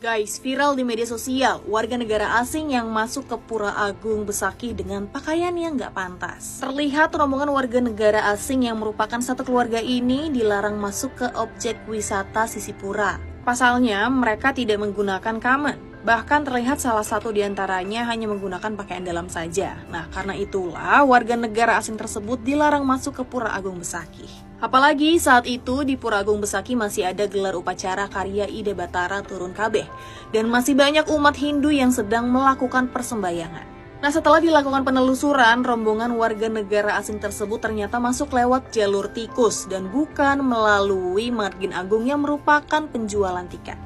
Guys, viral di media sosial, warga negara asing yang masuk ke Pura Agung Besakih dengan pakaian yang nggak pantas. Terlihat rombongan warga negara asing yang merupakan satu keluarga ini dilarang masuk ke objek wisata Sisi Pura. Pasalnya, mereka tidak menggunakan kamen. Bahkan terlihat salah satu di antaranya hanya menggunakan pakaian dalam saja. Nah, karena itulah warga negara asing tersebut dilarang masuk ke Pura Agung Besakih. Apalagi saat itu di Pura Agung Besakih masih ada gelar upacara karya Ida Batara Turun Kabeh. Dan masih banyak umat Hindu yang sedang melakukan persembahyangan. Nah, setelah dilakukan penelusuran, rombongan warga negara asing tersebut ternyata masuk lewat jalur tikus dan bukan melalui Margin Agung yang merupakan penjualan tiket.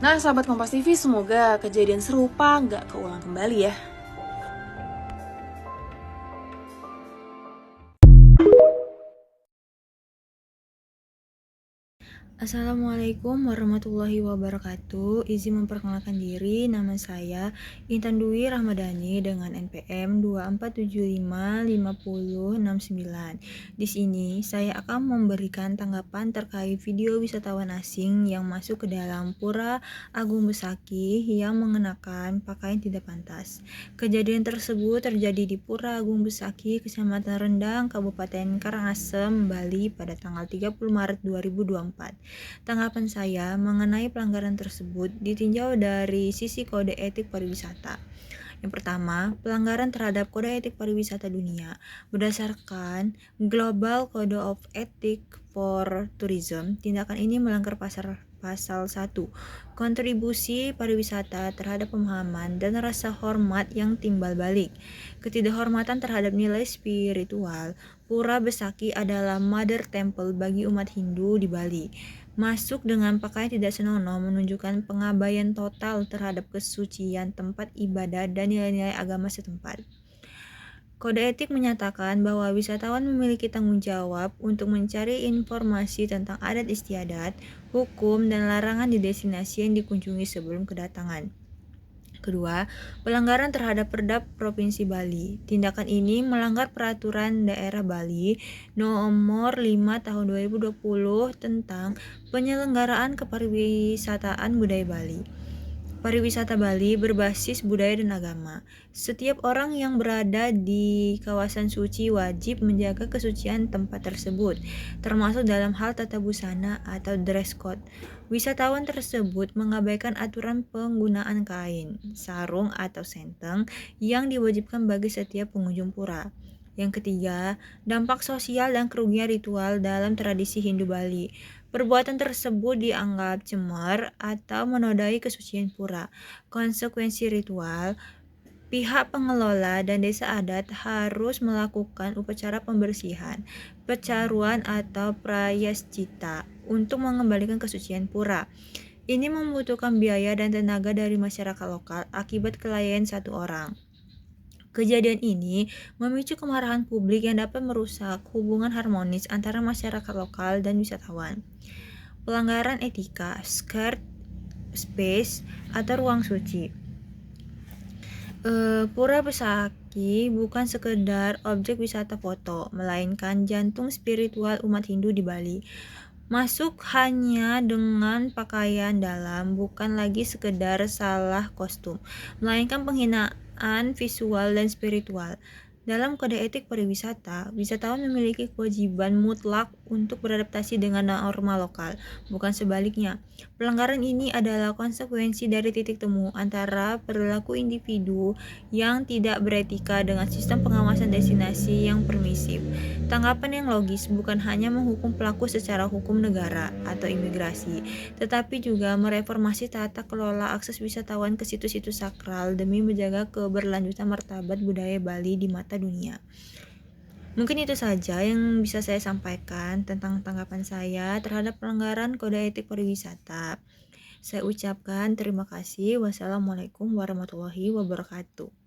Nah, sahabat Kompas TV, semoga kejadian serupa nggak keulang kembali ya. Assalamualaikum warahmatullahi wabarakatuh. Izin memperkenalkan diri, nama saya Intan Dwi Rahmadani dengan NPM 24755069. Di sini saya akan memberikan tanggapan terkait video wisatawan asing yang masuk ke dalam Pura Agung Besakih yang mengenakan pakaian tidak pantas. Kejadian tersebut terjadi di Pura Agung Besakih, Kecamatan Rendang, Kabupaten Karangasem, Bali pada tanggal 30 Maret 2024. Tanggapan saya mengenai pelanggaran tersebut ditinjau dari sisi kode etik pariwisata. Yang pertama, pelanggaran terhadap kode etik pariwisata dunia. Berdasarkan Global Code of Ethics for Tourism, tindakan ini melanggar pasal 1, kontribusi pariwisata terhadap pemahaman dan rasa hormat yang timbal balik. Ketidakhormatan terhadap nilai spiritual. Pura Besakih adalah Mother Temple bagi umat Hindu di Bali. Masuk dengan pakaian tidak senonoh menunjukkan pengabaian total terhadap kesucian tempat ibadah dan nilai-nilai agama setempat. Kode etik menyatakan bahwa wisatawan memiliki tanggung jawab untuk mencari informasi tentang adat istiadat, hukum, dan larangan di destinasi yang dikunjungi sebelum kedatangan. Kedua, pelanggaran terhadap Perda Provinsi Bali. Tindakan ini melanggar Peraturan Daerah Bali Nomor 5 Tahun 2020 tentang penyelenggaraan kepariwisataan budaya Bali. Pariwisata Bali berbasis budaya dan agama. Setiap orang yang berada di kawasan suci wajib menjaga kesucian tempat tersebut, termasuk dalam hal tata busana atau dress code. Wisatawan tersebut mengabaikan aturan penggunaan kain, sarung atau senteng yang diwajibkan bagi setiap pengunjung pura. Yang ketiga, dampak sosial dan kerugian ritual dalam tradisi Hindu Bali. Perbuatan tersebut dianggap cemar atau menodai kesucian pura. Konsekuensi ritual, pihak pengelola dan desa adat harus melakukan upacara pembersihan, pecaruan atau prayascita untuk mengembalikan kesucian pura. Ini membutuhkan biaya dan tenaga dari masyarakat lokal akibat kelalaian satu orang. Kejadian ini memicu kemarahan publik yang dapat merusak hubungan harmonis antara masyarakat lokal dan wisatawan. Pelanggaran etika, sacred space atau ruang suci. Pura Besakih bukan sekedar objek wisata foto, melainkan jantung spiritual umat Hindu di Bali. Masuk hanya dengan pakaian dalam, bukan lagi sekedar salah kostum, melainkan penghinaan visual dan spiritual. Dalam kode etik pariwisata, wisatawan memiliki kewajiban mutlak untuk beradaptasi dengan norma lokal, bukan sebaliknya. Pelanggaran ini adalah konsekuensi dari titik temu antara perilaku individu yang tidak beretika dengan sistem pengawasan destinasi yang permisif. Tanggapan yang logis bukan hanya menghukum pelaku secara hukum negara atau imigrasi, tetapi juga mereformasi tata kelola akses wisatawan ke situs-situs sakral demi menjaga keberlanjutan martabat budaya Bali di mata dunia. Mungkin itu saja yang bisa saya sampaikan tentang tanggapan saya terhadap pelanggaran kode etik pariwisata. Saya ucapkan terima kasih. Wassalamualaikum warahmatullahi wabarakatuh.